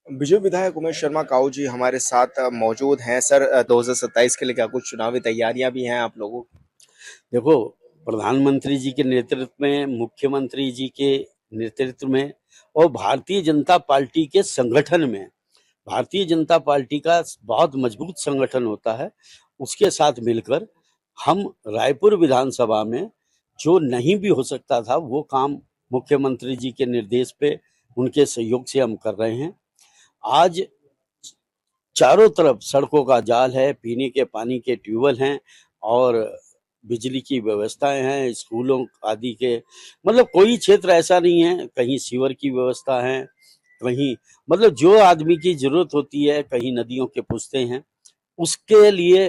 विजय विधायक उमेश शर्मा काऊ जी हमारे साथ मौजूद हैं। सर 2027 के लिए क्या कुछ चुनावी तैयारियां भी हैं आप लोगों की? देखो, प्रधानमंत्री जी के नेतृत्व में, मुख्यमंत्री जी के नेतृत्व में और भारतीय जनता पार्टी के संगठन में, भारतीय जनता पार्टी का बहुत मजबूत संगठन होता है। उसके साथ मिलकर हम रायपुर विधानसभा में जो नहीं भी हो सकता था वो काम मुख्यमंत्री जी के निर्देश पे, उनके सहयोग से हम कर रहे हैं। आज चारों तरफ सड़कों का जाल है, पीने के पानी के ट्यूबवेल हैं और बिजली की व्यवस्थाएं हैं, स्कूलों आदि के, मतलब कोई क्षेत्र ऐसा नहीं है। कहीं सीवर की व्यवस्था है, कहीं मतलब जो आदमी की जरूरत होती है, कहीं नदियों के पुश्ते हैं। उसके लिए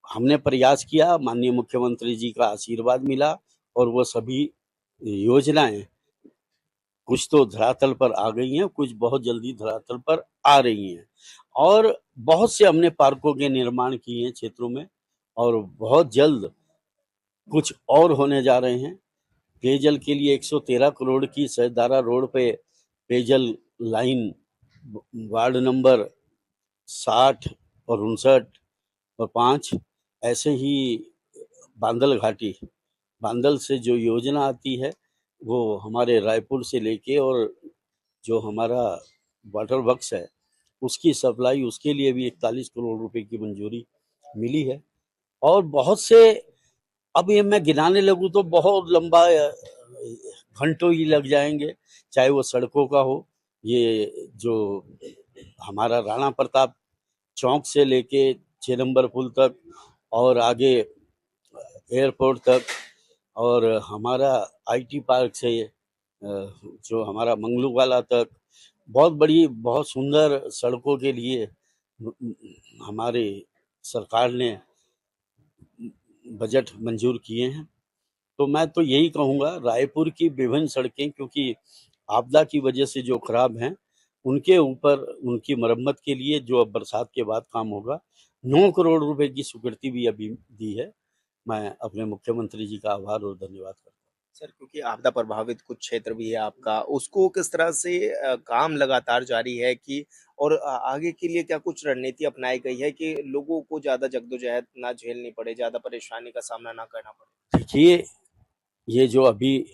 हमने प्रयास किया, माननीय मुख्यमंत्री जी का आशीर्वाद मिला और वो सभी योजनाएं कुछ तो धरातल पर आ गई हैं, कुछ बहुत जल्दी धरातल पर आ रही हैं। और बहुत से हमने पार्कों के निर्माण किए हैं क्षेत्रों में, और बहुत जल्द कुछ और होने जा रहे हैं। पेयजल के लिए 113 करोड़ की सहदारा रोड पे पेयजल लाइन वार्ड नंबर 60 और 59 और 5, ऐसे ही बांदल घाटी, बांदल से जो योजना आती है वो हमारे रायपुर से लेके, और जो हमारा वाटर वर्क्स है उसकी सप्लाई, उसके लिए भी 41 करोड़ रुपए की मंजूरी मिली है। और बहुत से, अब ये मैं गिनाने लगूं तो बहुत लंबा घंटों ही लग जाएंगे। चाहे वो सड़कों का हो, ये जो हमारा राणा प्रताप चौक से लेके 6 नंबर पुल तक, और आगे एयरपोर्ट तक, और हमारा आईटी पार्क से जो हमारा मंगलू वाला तक, बहुत बड़ी बहुत सुंदर सड़कों के लिए हमारे सरकार ने बजट मंजूर किए हैं। तो मैं तो यही कहूँगा, रायपुर की विभिन्न सड़कें क्योंकि आपदा की वजह से जो खराब हैं, उनके ऊपर उनकी मरम्मत के लिए जो अब बरसात के बाद काम होगा, 9 करोड़ रुपए की स्वीकृति भी अभी दी है। मैं अपने मुख्यमंत्री जी का आभार और धन्यवाद करता हूँ। सर क्योंकि आपदा प्रभावित कुछ क्षेत्र भी है आपका, उसको किस तरह से काम लगातार जारी है कि और आगे के लिए क्या कुछ रणनीति अपनाई गई है कि लोगों को ज्यादा जद्दोजहद ना झेलनी पड़े, ज्यादा परेशानी का सामना ना करना पड़े? देखिए, ये जो अभी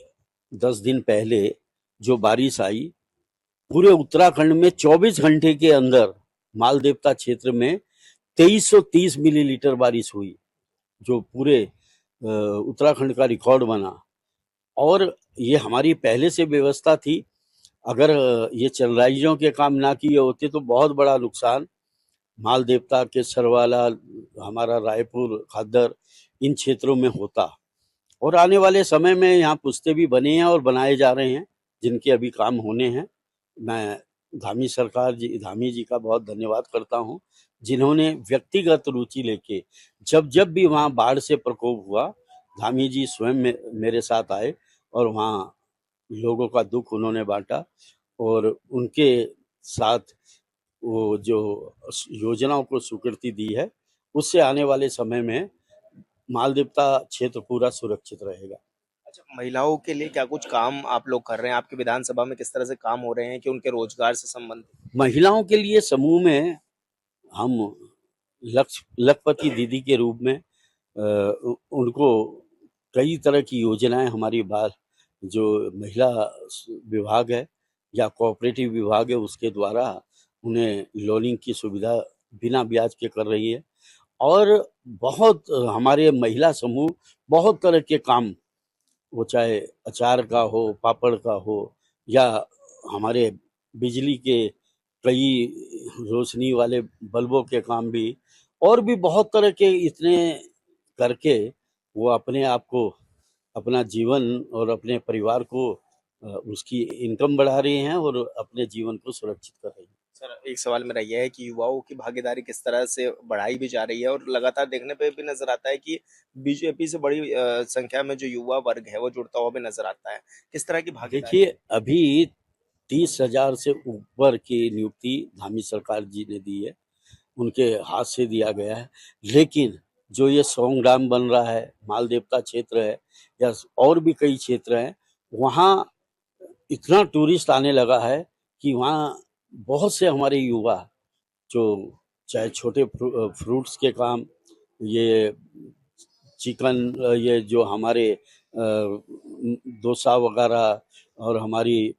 10 दिन पहले जो बारिश आई, पूरे उत्तराखंड में 24 घंटे के अंदर माल देवता क्षेत्र में 2330 मिलीलीटर बारिश हुई, जो पूरे उत्तराखंड का रिकॉर्ड बना। और ये हमारी पहले से व्यवस्था थी। अगर ये चरलाइयों के काम ना किए होते तो बहुत बड़ा नुकसान माल देवता के सरवाला, हमारा रायपुर, खादर, इन क्षेत्रों में होता। और आने वाले समय में यहाँ पुश्ते भी बने हैं और बनाए जा रहे हैं, जिनके अभी काम होने हैं। मैं धामी जी का बहुत धन्यवाद करता हूँ, जिन्होंने व्यक्तिगत रुचि लेके जब जब भी वहाँ बाढ़ से प्रकोप हुआ, धामी जी स्वयं मेरे साथ आए और वहाँ लोगों का दुख उन्होंने बांटा। और उनके साथ वो जो योजनाओं को स्वीकृति दी है, उससे आने वाले समय में माल देवता क्षेत्र पूरा सुरक्षित रहेगा। अच्छा, महिलाओं के लिए क्या कुछ काम आप लोग कर रहे हैं? आपकी विधानसभा में किस तरह से काम हो रहे हैं कि उनके रोजगार से संबंधित? महिलाओं के लिए समूह में हम लखपति दीदी के रूप में उनको कई तरह की योजनाएं, हमारी बात जो महिला विभाग है या कोऑपरेटिव विभाग है उसके द्वारा उन्हें लोनिंग की सुविधा बिना ब्याज के कर रही है। और बहुत हमारे महिला समूह बहुत तरह के काम, वो चाहे अचार का हो, पापड़ का हो, या हमारे बिजली के कई रोशनी वाले बल्बों के काम भी, और भी बहुत तरह के इतने करके वो अपने आप को, अपना जीवन और अपने परिवार को उसकी इनकम बढ़ा रही हैं और अपने जीवन को सुरक्षित कर रही हैं। सर एक सवाल मेरा यह है कि युवाओं की भागीदारी किस तरह से बढ़ाई भी जा रही है और लगातार देखने पे भी नजर आता है कि बीजेपी से बड़ी संख्या में जो युवा वर्ग है वो जुड़ता हुआ भी नजर आता है। किस तरह की भागीदारी? देखिए, अभी 30,000 से ऊपर की नियुक्ति धामी सरकार जी ने दी है, उनके हाथ से दिया गया है। लेकिन जो ये सॉन्ग डैम बन रहा है, माल देवता क्षेत्र है या और भी कई क्षेत्र हैं, वहाँ इतना टूरिस्ट आने लगा है कि वहाँ बहुत से हमारे युवा जो चाहे छोटे फ्रूट्स के काम, ये चिकन, ये जो हमारे डोसा वगैरह, और हमारी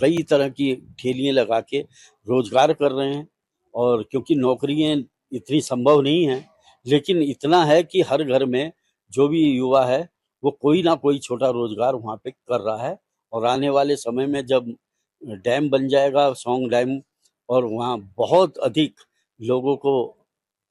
कई तरह की ठेलियाँ लगा के रोजगार कर रहे हैं। और क्योंकि नौकरियां इतनी संभव नहीं है, लेकिन इतना है कि हर घर में जो भी युवा है वो कोई ना कोई छोटा रोजगार वहाँ पे कर रहा है। और आने वाले समय में जब डैम बन जाएगा, सौंग डैम, और वहाँ बहुत अधिक लोगों को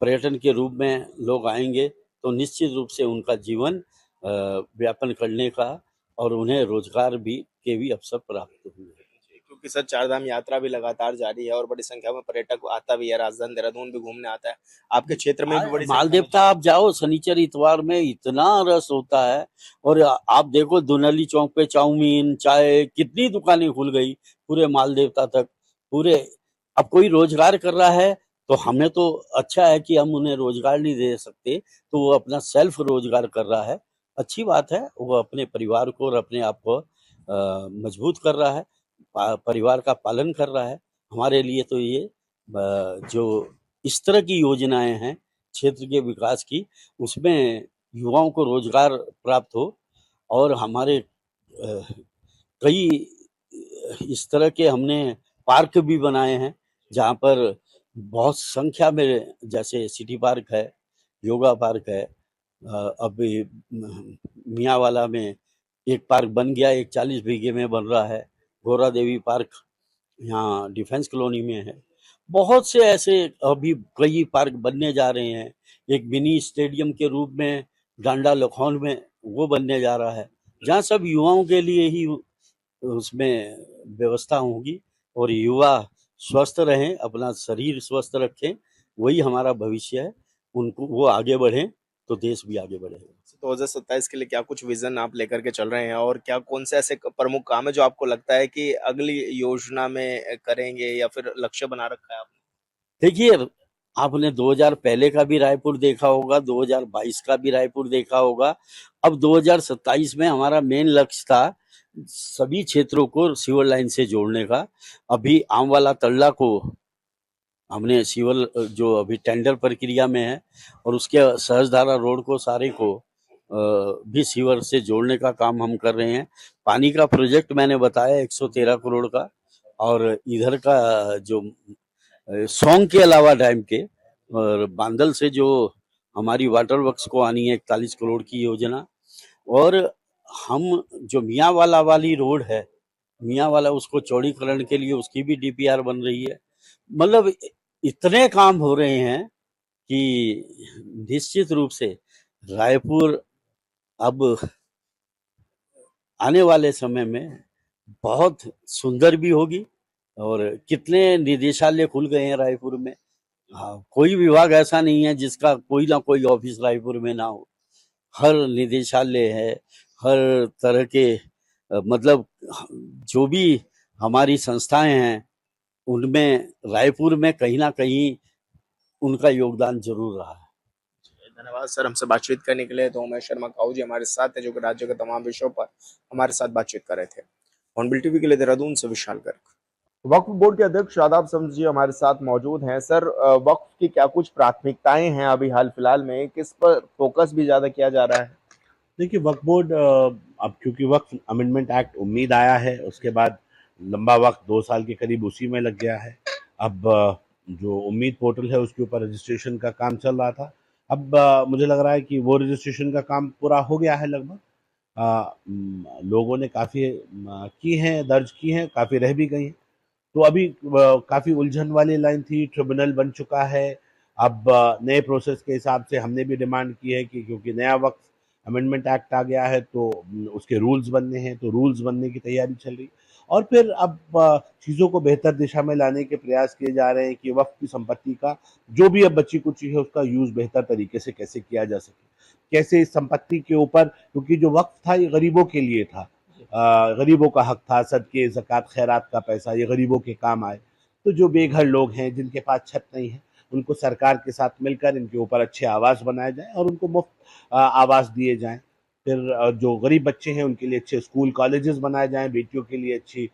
पर्यटन के रूप में लोग आएंगे, तो निश्चित रूप से उनका जीवन व्यापन करने का और उन्हें रोजगार भी के अवसर प्राप्त होंगे। क्योंकि सर चारधाम यात्रा भी लगातार जारी है और बड़ी संख्या में पर्यटक आता भी है, राजधानी देहरादून भी घूमने आता है। आपके क्षेत्र में भी बड़ी माल संख्या में देवता आप जाओ, शनिचर इतवार में इतना रस होता है। और आप देखो दुनली चौक पे चाउमीन, चाय, कितनी दुकानें खुल गई पूरे माल देवता तक। पूरे, अब कोई रोजगार कर रहा है तो हमें तो अच्छा है कि हम उन्हें रोजगार नहीं दे सकते, तो वो अपना सेल्फ रोजगार कर रहा है, अच्छी बात है। वो अपने परिवार को और अपने आप को मजबूत कर रहा है, परिवार का पालन कर रहा है। हमारे लिए तो ये जो इस तरह की योजनाएं हैं क्षेत्र के विकास की, उसमें युवाओं को रोजगार प्राप्त हो। और हमारे कई इस तरह के हमने पार्क भी बनाए हैं, जहाँ पर बहुत संख्या में, जैसे सिटी पार्क है, योगा पार्क है, अभी मियाँवाला में एक पार्क बन गया, एक 40 बीघे में बन रहा है। गौरा देवी पार्क यहाँ डिफेंस कॉलोनी में है। बहुत से ऐसे अभी कई पार्क बनने जा रहे हैं। एक मिनी स्टेडियम के रूप में डांडा लखौन में वो बनने जा रहा है, जहाँ सब युवाओं के लिए ही उसमें व्यवस्था होगी। और युवा स्वस्थ रहें, अपना शरीर स्वस्थ रखें, वही हमारा भविष्य है। उनको वो आगे बढ़ें तो देश भी आगे बढ़ेगा। 2027 के लिए क्या कुछ विजन आप लेकर के चल रहे हैं और क्या कौन से ऐसे प्रमुख काम है जो आपको लगता है कि अगली योजना में करेंगे या फिर लक्ष्य बना रखा है आपने? देखिए, आपने 2000 पहले का भी रायपुर देखा होगा, 2022 का भी रायपुर देखा होगा। अब 2027 में हमारा मेन लक्ष्य था सभी क्षेत्रों को सीवर लाइन से जोड़ने का। अभी आमवाला तल्ला को हमने सीवर, जो अभी टेंडर प्रक्रिया में है, और उसके सहजधारा रोड को सारे को भी सीवर से जोड़ने का काम हम कर रहे हैं। पानी का प्रोजेक्ट मैंने बताया 113 करोड़ का। और इधर का जो सौंग के अलावा डैम के और बांदल से जो हमारी वाटर वर्क्स को आनी है 41 करोड़ की योजना। और हम जो मियाँ वाला वाली रोड है, मियाँ वाला, उसको चौड़ीकरण के लिए उसकी भी डीपीआर बन रही है। मतलब इतने काम हो रहे हैं कि निश्चित रूप से रायपुर अब आने वाले समय में बहुत सुंदर भी होगी। और कितने निदेशालय खुल गए हैं रायपुर में। हाँ, कोई विभाग ऐसा नहीं है जिसका कोई ना कोई ऑफिस रायपुर में ना हो। हर निदेशालय है, हर तरह के मतलब जो भी हमारी संस्थाएं हैं, उनमें रायपुर में कहीं ना कहीं उनका योगदान जरूर रहा है। धन्यवाद सर हमसे बातचीत करने के लिए। तो उमेश शर्मा काऊ जी हमारे साथ हैं जो कि राज्य के तमाम विषयों पर हमारे साथ बातचीत कर रहे थे। हॉर्नबिल टीवी के लिए देहरादून से विशाल गर्ग। वक्फ बोर्ड के अध्यक्ष शादाब शम्स जी हमारे साथ मौजूद हैं। सर वक्फ की क्या कुछ प्राथमिकताएं हैं अभी हाल फिलहाल में, किस पर फोकस भी ज्यादा किया जा रहा है? देखिए, वक्फ बोर्ड अब क्योंकि वक्फ अमेंडमेंट एक्ट उम्मीद आया है, उसके बाद लंबा वक्त 2 साल के करीब उसी में लग गया है। अब जो उम्मीद पोर्टल है उसके ऊपर रजिस्ट्रेशन का काम चल रहा था। अब मुझे लग रहा है कि वो रजिस्ट्रेशन का काम पूरा हो गया है लगभग। लोगों ने काफ़ी की हैं, दर्ज की हैं, काफ़ी रह भी गई हैं। तो अभी काफ़ी उलझन वाली लाइन थी, ट्रिब्यूनल बन चुका है। अब नए प्रोसेस के हिसाब से हमने भी डिमांड की है कि क्योंकि नया वक्त अमेंडमेंट एक्ट आ गया है तो उसके रूल्स बनने हैं, तो रूल्स बनने की तैयारी चल रही। और फिर अब चीज़ों को बेहतर दिशा में लाने के प्रयास किए जा रहे हैं कि वक्त की संपत्ति का जो भी अब बची कुची है उसका यूज़ बेहतर तरीके से कैसे किया जा सके, कैसे इस संपत्ति के ऊपर, क्योंकि जो वक्त था ये गरीबों के लिए था, गरीबों का हक था, सदके ज़कात खैरात का पैसा ये गरीबों के काम आए। तो जो बेघर लोग हैं, जिनके पास छत नहीं है, उनको सरकार के साथ मिलकर इनके ऊपर अच्छे आवास बनाए जाएं और उनको मुफ्त आवास दिए जाएं। फिर जो गरीब बच्चे हैं उनके लिए अच्छे स्कूल कॉलेजेस बनाए जाएं, बेटियों के लिए अच्छी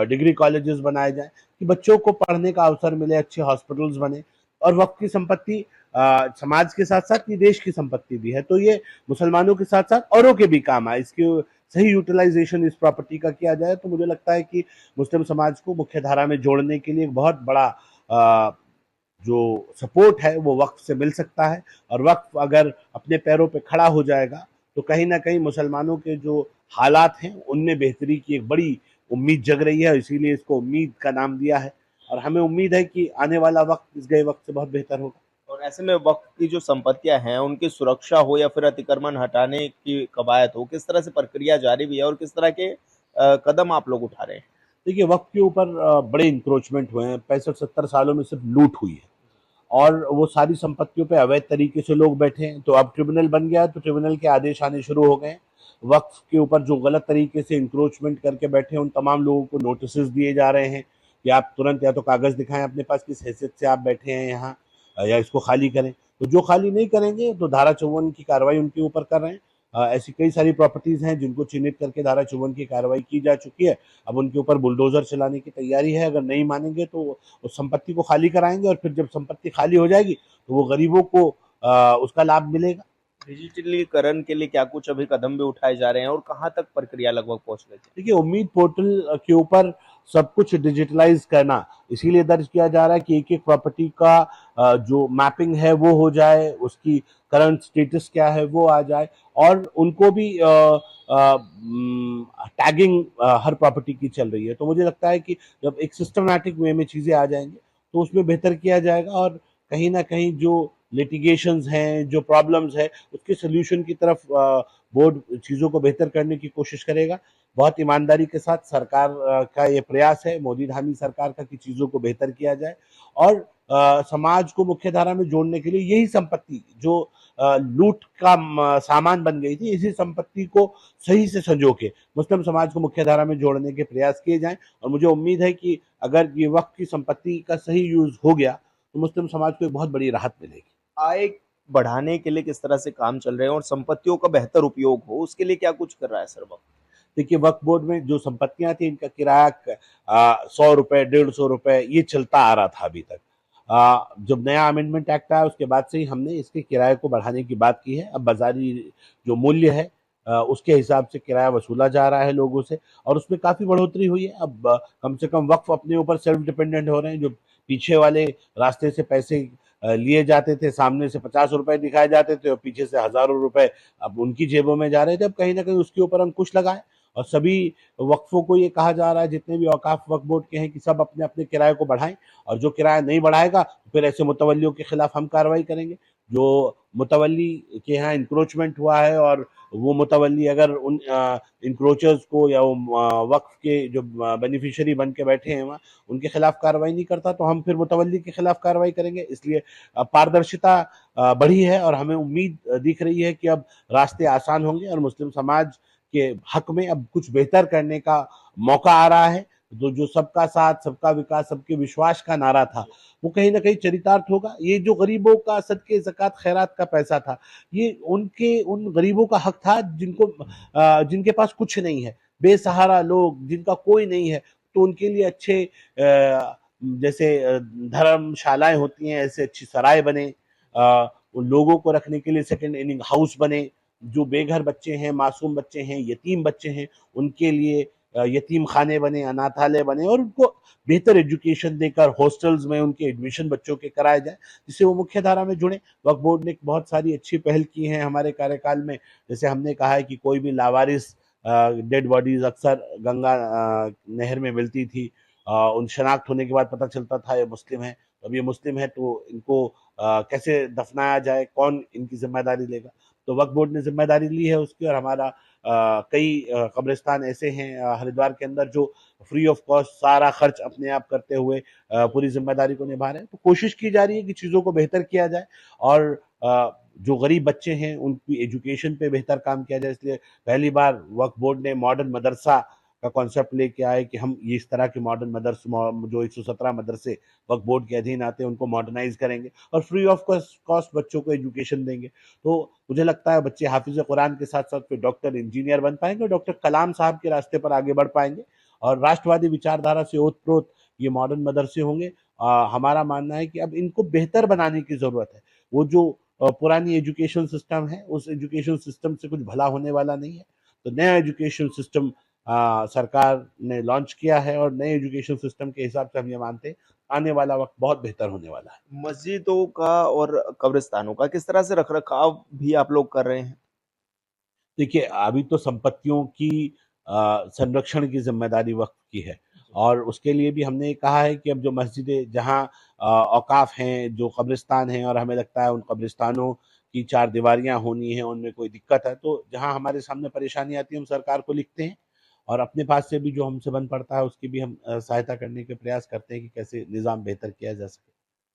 डिग्री कॉलेजेस बनाए जाएं कि बच्चों को पढ़ने का अवसर मिले, अच्छे हॉस्पिटल्स बने। और वक्फ की संपत्ति समाज के साथ साथ ये देश की संपत्ति भी है, तो ये मुसलमानों के साथ साथ औरों के भी काम आए। इसकी सही यूटिलाइजेशन इस प्रॉपर्टी का किया जाए तो मुझे लगता है कि मुस्लिम समाज को मुख्य धारा में जोड़ने के लिए एक बहुत बड़ा जो सपोर्ट है वो वक्फ से मिल सकता है। और वक्फ अगर अपने पैरों पे खड़ा हो जाएगा तो कहीं ना कहीं मुसलमानों के जो हालात हैं उनमें बेहतरी की एक बड़ी उम्मीद जग रही है, इसीलिए इसको उम्मीद का नाम दिया है। और हमें उम्मीद है कि आने वाला वक्त इस गए वक्त से बहुत बेहतर होगा। और ऐसे में वक़्फ़ की जो संपत्तियाँ हैं, उनकी सुरक्षा हो या फिर अतिक्रमण हटाने की कवायद हो, किस तरह से प्रक्रिया जारी भी है और किस तरह के कदम आप लोग उठा रहे हैं? देखिए, वक्त के ऊपर बड़े इंक्रोचमेंट हुए हैं, 65-70 सालों में सिर्फ लूट हुई है और वो सारी संपत्तियों पे अवैध तरीके से लोग बैठे हैं। तो अब ट्रिब्यूनल बन गया तो ट्रिब्यूनल के आदेश आने शुरू हो गए। वक्फ के ऊपर जो गलत तरीके से इंक्रोचमेंट करके बैठे हैं उन तमाम लोगों को नोटिस दिए जा रहे हैं कि आप तुरंत या तो कागज दिखाएं अपने पास किस हैसियत से आप बैठे हैं यहाँ, या इसको खाली करें। तो जो खाली नहीं करेंगे तो धारा 54 की कार्रवाई उनके ऊपर कर रहे हैं। ऐसी कई सारी प्रॉपर्टीज हैं जिनको चिन्हित करके धारा 54 की कार्रवाई की जा चुकी है। अब उनके ऊपर बुलडोजर चलाने की तैयारी है। अगर नहीं मानेंगे तो उस संपत्ति को खाली कराएंगे और फिर जब संपत्ति खाली हो जाएगी तो वो गरीबों को उसका लाभ मिलेगा। डिजिटलीकरण के लिए क्या कुछ अभी कदम भी उठाए जा रहे हैं और कहाँ तक प्रक्रिया लगभग पहुँच गई है? देखिए, उम्मीद पोर्टल के ऊपर सब कुछ डिजिटलाइज करना इसीलिए दर्ज किया जा रहा है कि एक एक प्रॉपर्टी का जो मैपिंग है वो हो जाए, उसकी करंट स्टेटस क्या है वो आ जाए और उनको भी टैगिंग हर प्रॉपर्टी की चल रही है। तो मुझे लगता है कि जब एक सिस्टमैटिक वे में चीज़ें आ जाएंगे तो उसमें बेहतर किया जाएगा और कहीं ना कहीं जो लिटिगेशंस हैं, जो प्रॉब्लम्स है, उसके सोल्यूशन की तरफ बोर्ड चीज़ों को बेहतर करने की कोशिश करेगा। बहुत ईमानदारी के साथ सरकार का ये प्रयास है, मोदी धामी सरकार का, कि चीज़ों को बेहतर किया जाए और समाज को मुख्य धारा में जोड़ने के लिए यही संपत्ति जो लूट का सामान बन गई थी, इसी संपत्ति को सही से संजो के मुस्लिम समाज को मुख्य धारा में जोड़ने के प्रयास किए जाएं। और मुझे उम्मीद है कि अगर ये वक्त की संपत्ति का सही यूज हो गया तो मुस्लिम समाज को एक बहुत बड़ी राहत मिलेगी। आय बढ़ाने के लिए किस तरह से काम चल रहे हैं और संपत्तियों का बेहतर उपयोग हो, उसके लिए क्या कुछ कर रहा है सर वक़्फ़? देखिए, वक्फ बोर्ड में जो संपत्तियां थी इनका किराया 100 रुपए 150 रुपए ये चलता आ रहा था अभी तक। जब नया अमेंडमेंट एक्ट आया उसके बाद से ही हमने इसके किराए को बढ़ाने की बात की है। अब बाजारी जो मूल्य है उसके हिसाब से किराया वसूला जा रहा है लोगों से और उसमें काफ़ी बढ़ोतरी हुई है। अब कम से कम वक्फ अपने ऊपर सेल्फ डिपेंडेंट हो रहे हैं। जो पीछे वाले रास्ते से पैसे लिए जाते थे, सामने से 50 रुपए दिखाए जाते थे और पीछे से हज़ारों रुपए अब उनकी जेबों में जा रहे थे। अब कहीं ना कहीं उसके ऊपर अंकुश लगाए और सभी वक्फों को ये कहा जा रहा है, जितने भी औकाफ वक्फ बोर्ड के हैं, कि सब अपने अपने किराए को बढ़ाएं और जो किराया नहीं बढ़ाएगा तो फिर ऐसे मुतवल्लियों के खिलाफ हम कार्रवाई करेंगे। जो मुतवल्ली के यहाँ इंक्रोचमेंट हुआ है और वो मुतवल्ली अगर उन इंक्रोचर्स को या वो वक्फ के जो बेनिफिशियरी बन के बैठे हैं वहाँ उनके खिलाफ कार्रवाई नहीं करता तो हम फिर मुतवल्ली के खिलाफ कार्रवाई करेंगे। इसलिए पारदर्शिता बढ़ी है और हमें उम्मीद दिख रही है कि अब रास्ते आसान होंगे और मुस्लिम समाज के हक में अब कुछ बेहतर करने का मौका आ रहा है। तो जो सबका साथ, सबका विकास, सबके विश्वास का नारा था वो कहीं ना कहीं चरितार्थ होगा। ये जो गरीबों का सदके ज़कात खैरात का पैसा था, ये उन गरीबों का हक था जिनके पास कुछ नहीं है, बेसहारा लोग जिनका कोई नहीं है। तो उनके लिए अच्छे जैसे धर्मशालाएं होती हैं ऐसे अच्छी सराय बने, उन लोगों को रखने के लिए सेकंड इनिंग हाउस बने। जो बेघर बच्चे हैं, मासूम बच्चे हैं, यतीम बच्चे हैं, उनके लिए यतीम खाने बने, अनाथालय बने और उनको बेहतर एजुकेशन देकर हॉस्टल्स में उनके एडमिशन बच्चों के कराए जाए जिससे वो मुख्य धारा में जुड़े। वक्फ बोर्ड ने बहुत सारी अच्छी पहल की हैं हमारे कार्यकाल में। जैसे हमने कहा है कि कोई भी लावारिस डेड बॉडीज अक्सर गंगा नहर में मिलती थी, उन शनाख्त होने के बाद पता चलता था ये मुस्लिम है। तो अब ये मुस्लिम है तो इनको कैसे दफनाया जाए, कौन इनकी जिम्मेदारी लेगा। तो वक्फ बोर्ड ने जिम्मेदारी ली है उसकी और हमारा कई कब्रिस्तान ऐसे हैं हरिद्वार के अंदर जो फ्री ऑफ कॉस्ट सारा खर्च अपने आप करते हुए पूरी जिम्मेदारी को निभा रहे हैं। तो कोशिश की जा रही है कि चीज़ों को बेहतर किया जाए और जो गरीब बच्चे हैं उनकी एजुकेशन पे बेहतर काम किया जाए। इसलिए पहली बार वक्फ बोर्ड ने मॉडर्न मदरसा का कॉन्सेप्ट लेके आए कि हम ये इस तरह के मॉडर्न मदरसे जो 117 मदरसे वक्फ बोर्ड के अधीन आते हैं उनको मॉडर्नाइज करेंगे और फ्री ऑफ कॉस्ट बच्चों को एजुकेशन देंगे। तो मुझे लगता है बच्चे हाफिज कुरान के साथ साथ फिर डॉक्टर, इंजीनियर बन पाएंगे और डॉक्टर कलाम साहब के रास्ते पर आगे बढ़ पाएंगे और राष्ट्रवादी विचारधारा से ओतप्रोत ये मॉडर्न मदरसे होंगे। हमारा मानना है कि अब इनको बेहतर बनाने की ज़रूरत है। वो जो पुरानी एजुकेशन सिस्टम है, उस एजुकेशन सिस्टम से कुछ भला होने वाला नहीं है। तो नया एजुकेशन सिस्टम सरकार ने लॉन्च किया है और नए एजुकेशन सिस्टम के हिसाब से हम ये मानते हैं आने वाला वक्त बहुत बेहतर होने वाला है। मस्जिदों का और कब्रिस्तानों का किस तरह से रख-रखाव भी आप लोग कर रहे हैं? देखिए, अभी तो संपत्तियों की संरक्षण की ज़िम्मेदारी वक़्फ़ की है और उसके लिए भी हमने कहा है कि अब जो मस्जिदें जहाँ औक़ाफ़ हैं, जो कब्रिस्तान हैं और हमें लगता है उन कब्रिस्तानों की चारदीवारियाँ होनी हैं, उनमें कोई दिक्कत है, तो जहाँ हमारे सामने परेशानी आती है, हम सरकार को लिखते हैं और अपने पास से भी जो हमसे बन पड़ता है, उसकी भी हम सहायता करने के प्रयास करते हैं कि कैसे निज़ाम बेहतर किया जा सके।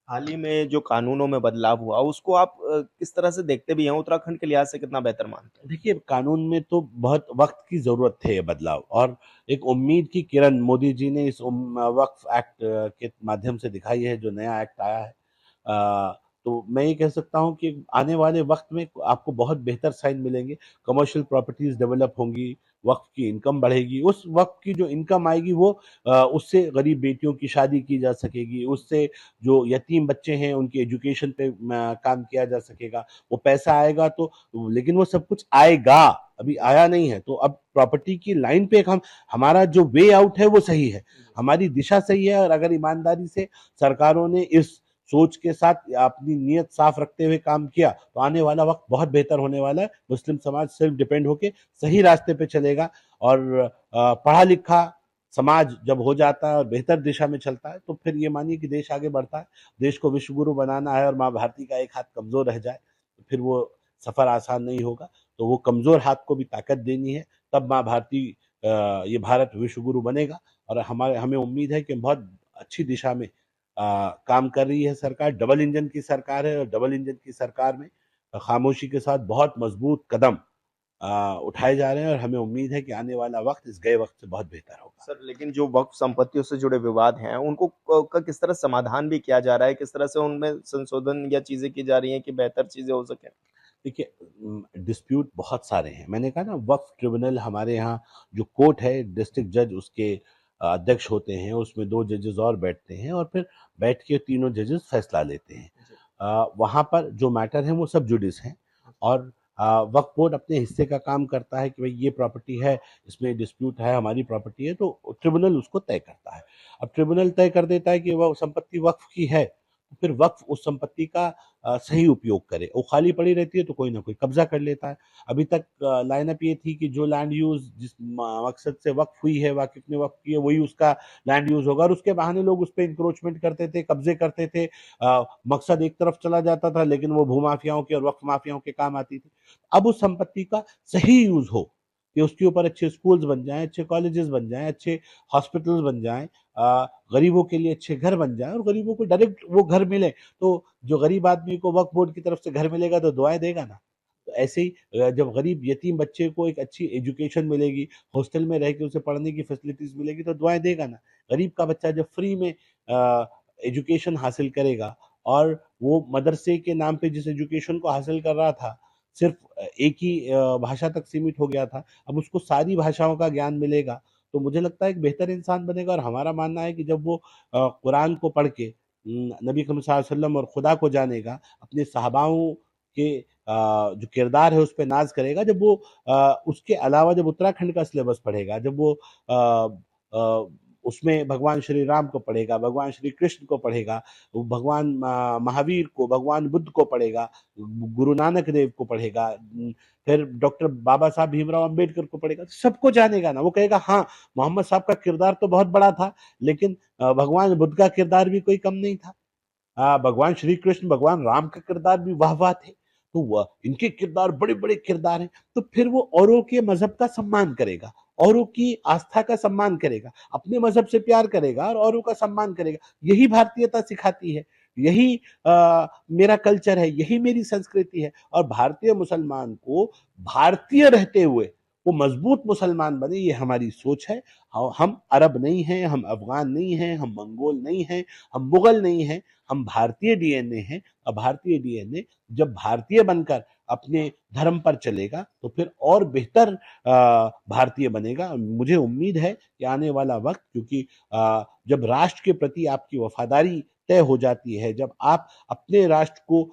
हाल ही में जो कानूनों में बदलाव हुआ, उसको आप किस तरह से देखते भी हैं? उत्तराखंड के लिहाज से कितना बेहतर मानते हैं? देखिए, कानून में तो बहुत वक़्त की ज़रूरत थे ये बदलाव और एक उम्मीद की किरण मोदी जी ने इस वक़्फ़ एक्ट के माध्यम से दिखाई है, जो नया एक्ट आया है। तो मैं ये कह सकता हूँ कि आने वाले वक़्त में आपको बहुत बेहतर साइन मिलेंगे, कमर्शियल प्रॉपर्टीज़ डेवलप होंगी, वक़्फ़ की इनकम बढ़ेगी, उस वक़्फ़ की जो इनकम आएगी वो उससे गरीब बेटियों की शादी की जा सकेगी, उससे जो यतीम बच्चे हैं उनकी एजुकेशन पे काम किया जा सकेगा। वो पैसा आएगा तो लेकिन वो सब कुछ आएगा, अभी आया नहीं है। तो अब प्रॉपर्टी की लाइन पे एक हम हमारा जो वे आउट है वो सही है, हमारी दिशा सही है और अगर ईमानदारी से सरकारों ने इस सोच के साथ अपनी नीयत साफ रखते हुए काम किया, तो आने वाला वक़्त बहुत बेहतर होने वाला है। मुस्लिम समाज सेल्फ डिपेंड होके सही रास्ते पे चलेगा और पढ़ा-लिखा समाज जब हो जाता है और बेहतर दिशा में चलता है, तो फिर ये मानिए कि देश आगे बढ़ता है। देश को विश्व गुरु बनाना है और माँ भारती का एक हाथ कमज़ोर रह जाए, तो फिर वो सफ़र आसान नहीं होगा। तो वो कमज़ोर हाथ को भी ताकत देनी है, तब माँ भारती ये भारत विश्व गुरु बनेगा और हमें उम्मीद है कि बहुत अच्छी दिशा में काम कर रही है सरकार। डबल इंजन की सरकार है और डबल इंजन की सरकार में खामोशी के साथ बहुत मजबूत कदम उठाए जा रहे हैं और हमें उम्मीद है कि आने वाला वक्त इस गए वक्त से बहुत बेहतर होगा। सर, लेकिन जो वक़्फ़ संपत्तियों से जुड़े विवाद हैं, उनको का किस तरह समाधान भी किया जा रहा है? किस तरह से उनमें संशोधन या चीज़ें की जा रही हैं कि बेहतर चीज़ें हो सकें? देखिए, डिस्प्यूट बहुत सारे हैं। मैंने कहा ना वक्फ ट्रिब्यूनल हमारे यहाँ जो कोर्ट है, डिस्ट्रिक्ट जज उसके अध्यक्ष होते हैं, उसमें 2 जजेस और बैठते हैं और फिर बैठ के तीनों जजेस फैसला लेते हैं। जी। वहाँ पर जो मैटर है वो सब जुडिस हैं और वक्फ बोर्ड अपने हिस्से का काम करता है कि भई ये प्रॉपर्टी है, इसमें डिस्प्यूट है, हमारी प्रॉपर्टी है, तो ट्रिब्यूनल उसको तय करता है। अब ट्रिब्यूनल तय कर देता है कि वह संपत्ति वक्फ की है, तो फिर वक्फ उस संपत्ति का सही उपयोग करे। वो खाली पड़ी रहती है तो कोई ना कोई कब्ज़ा कर लेता है। अभी तक लाइन अप ये थी कि जो लैंड यूज़ जिस मकसद से वक़्फ़ हुई है, वाकिफ़ ने वक़्फ़ की है, वही उसका लैंड यूज़ होगा और उसके बहाने लोग उस पे एन्क्रोचमेंट करते थे, कब्ज़े करते थे। मकसद एक तरफ चला जाता था लेकिन वो भूमाफियाओं के और वक़्फ़ माफियाओं के काम आती थी। अब उस संपत्ति का सही यूज़ हो, कि उसके ऊपर अच्छे स्कूल्स बन जाएँ, अच्छे कॉलेजेस बन जाएँ, अच्छे हॉस्पिटल्स बन जाएँ, गरीबों के लिए अच्छे घर बन जाएँ और गरीबों को डायरेक्ट वो घर मिले। तो जो गरीब आदमी को वक्फ बोर्ड की तरफ से घर मिलेगा तो दुआएँ देगा ना। तो ऐसे ही जब गरीब यतीम बच्चे को एक अच्छी एजुकेशन मिलेगी, हॉस्टल में रह के उसे पढ़ने की फैसिलिटीज़ मिलेगी तो दुआएँ देगा ना। गरीब का बच्चा जब फ्री में एजुकेशन हासिल करेगा और वो मदरसे के नाम पे जिस एजुकेशन को हासिल कर रहा था, सिर्फ़ एक ही भाषा तक सीमित हो गया था, अब उसको सारी भाषाओं का ज्ञान मिलेगा, तो मुझे लगता है एक बेहतर इंसान बनेगा और हमारा मानना है कि जब वो कुरान को पढ़ के नबी करीम सल्लल्लाहु अलैहि वसल्लम और खुदा को जानेगा, अपने सहाबाओं के जो किरदार है उस पे नाज़ करेगा, जब वो उसके अलावा जब उत्तराखंड का सिलेबस पढ़ेगा, जब वो अ, उसमें भगवान श्री राम को पढ़ेगा, भगवान श्री कृष्ण को पढ़ेगा, वो भगवान महावीर को, भगवान बुद्ध को पढ़ेगा, गुरु नानक देव को पढ़ेगा, फिर डॉक्टर बाबा साहब भीमराव अंबेडकर को पढ़ेगा, तो सबको जानेगा ना। वो कहेगा हाँ, मोहम्मद साहब का किरदार तो बहुत बड़ा था, लेकिन भगवान बुद्ध का किरदार भी कोई कम नहीं था। भगवान श्री कृष्ण, भगवान राम का किरदार भी वाह-वाह थे। तो वह इनके किरदार बड़े-बड़े किरदार हैं, तो फिर वो औरों के मज़हब का सम्मान करेगा, औरों की आस्था का सम्मान करेगा, अपने मज़हब से प्यार करेगा और औरों का सम्मान करेगा। यही भारतीयता सिखाती है, यही मेरा कल्चर है, यही मेरी संस्कृति है और भारतीय मुसलमान को भारतीय रहते हुए वो मजबूत मुसलमान बने, ये हमारी सोच है। हम अरब नहीं हैं, हम अफगान नहीं हैं, हम मंगोल नहीं हैं, हम मुगल नहीं हैं, हम भारतीय डीएनए हैं। और भारतीय डीएनए जब भारतीय बनकर अपने धर्म पर चलेगा तो फिर और बेहतर भारतीय बनेगा। मुझे उम्मीद है कि आने वाला वक्त, क्योंकि जब राष्ट्र के प्रति आपकी वफादारी तय हो जाती है, जब आप अपने राष्ट्र को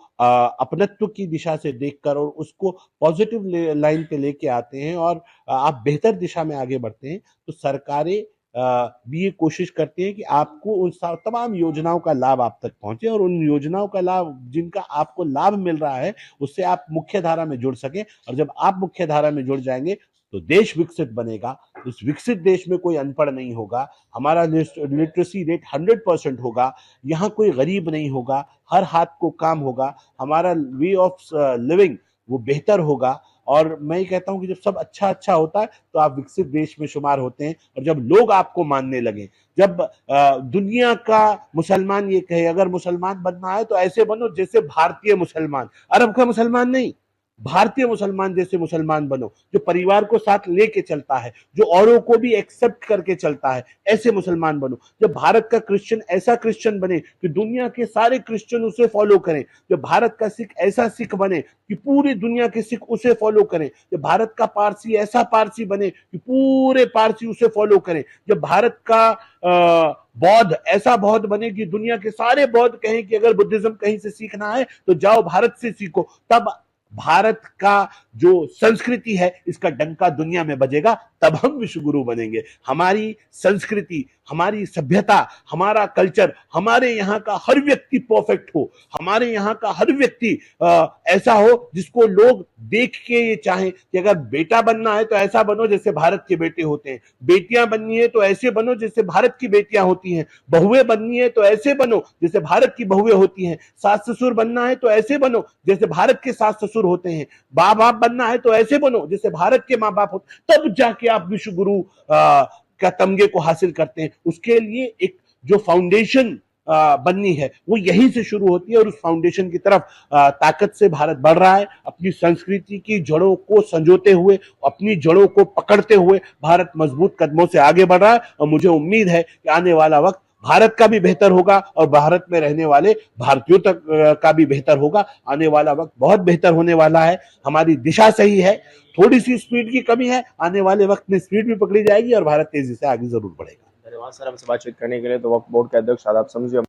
अपनत्व की दिशा से देखकर और उसको पॉजिटिव लाइन पे लेके आते हैं और आप बेहतर दिशा में आगे बढ़ते हैं, तो सरकारें भी ये कोशिश करती हैं कि आपको उन तमाम योजनाओं का लाभ आप तक पहुंचे, और उन योजनाओं का लाभ जिनका आपको लाभ मिल रहा है उससे आप मुख्य धारा में जुड़ सके। और जब आप मुख्य धारा में जुड़ जाएंगे तो देश विकसित बनेगा। उस विकसित देश में कोई अनपढ़ नहीं होगा, हमारा लिटरेसी रेट 100% होगा, यहाँ कोई गरीब नहीं होगा, हर हाथ को काम होगा, हमारा वे ऑफ लिविंग वो बेहतर होगा। और मैं ये कहता हूँ कि जब सब अच्छा अच्छा होता है तो आप विकसित देश में शुमार होते हैं। और जब लोग आपको मानने लगे, जब दुनिया का मुसलमान ये कहे अगर मुसलमान बनना है तो ऐसे बनो जैसे भारतीय मुसलमान, अरब का मुसलमान नहीं, भारतीय मुसलमान जैसे मुसलमान बनो, जो परिवार को साथ लेके चलता है, जो औरों को भी एक्सेप्ट करके चलता है, ऐसे मुसलमान बनो। जब भारत का क्रिश्चियन ऐसा क्रिश्चियन बने कि दुनिया के सारे क्रिश्चियन उसे फॉलो करें, जब भारत का सिख ऐसा सिख बने कि पूरी दुनिया के सिख उसे फॉलो करें, जब भारत का पारसी ऐसा पारसी बने कि पूरे पारसी उसे फॉलो करें, जब भारत का बौद्ध ऐसा बौद्ध बने कि दुनिया के सारे बौद्ध कहें कि अगर बुद्धिज्म कहीं से सीखना है तो जाओ भारत से सीखो, तब भारत का जो संस्कृति है इसका डंका दुनिया में बजेगा, तब हम विश्व गुरु बनेंगे। हमारी संस्कृति, हमारी सभ्यता, हमारा कल्चर, हमारे यहाँ का हर व्यक्ति परफेक्ट हो, हमारे यहाँ का हर व्यक्ति ऐसा हो जिसको लोग देख के ये चाहें कि अगर बेटा बनना है तो ऐसा बनो जैसे भारत के बेटे होते हैं, बेटियां बननी है तो ऐसे बनो जैसे भारत की बेटियां होती हैं, बहुएं बननी है तो ऐसे बनो जैसे भारत की बहुएं होती हैं, सास ससुर बनना है तो ऐसे बनो जैसे भारत के सास ससुर होते हैं, माँ बाप बनना है तो ऐसे बनो जैसे भारत के माँ बाप होते, तब जाके आप विश्व गुरु का तमगे को हासिल करते हैं। उसके लिए एक जो फाउंडेशन बननी है वो यहीं से शुरू होती है, और उस फाउंडेशन की तरफ ताकत से भारत बढ़ रहा है। अपनी संस्कृति की जड़ों को संजोते हुए, अपनी जड़ों को पकड़ते हुए भारत मजबूत कदमों से आगे बढ़ रहा है। और मुझे उम्मीद है कि आने वाला वक्त भारत का भी बेहतर होगा और भारत में रहने वाले भारतीयों तक का भी बेहतर होगा। आने वाला वक्त बहुत बेहतर होने वाला है। हमारी दिशा सही है, थोड़ी सी स्पीड की कमी है, आने वाले वक्त में स्पीड भी पकड़ी जाएगी और भारत तेजी से आगे जरूर बढ़ेगा। धन्यवाद सर, हमसे बातचीत करने के लिए। तो वक्फ बोर्ड के अध्यक्ष आदाब समझिए।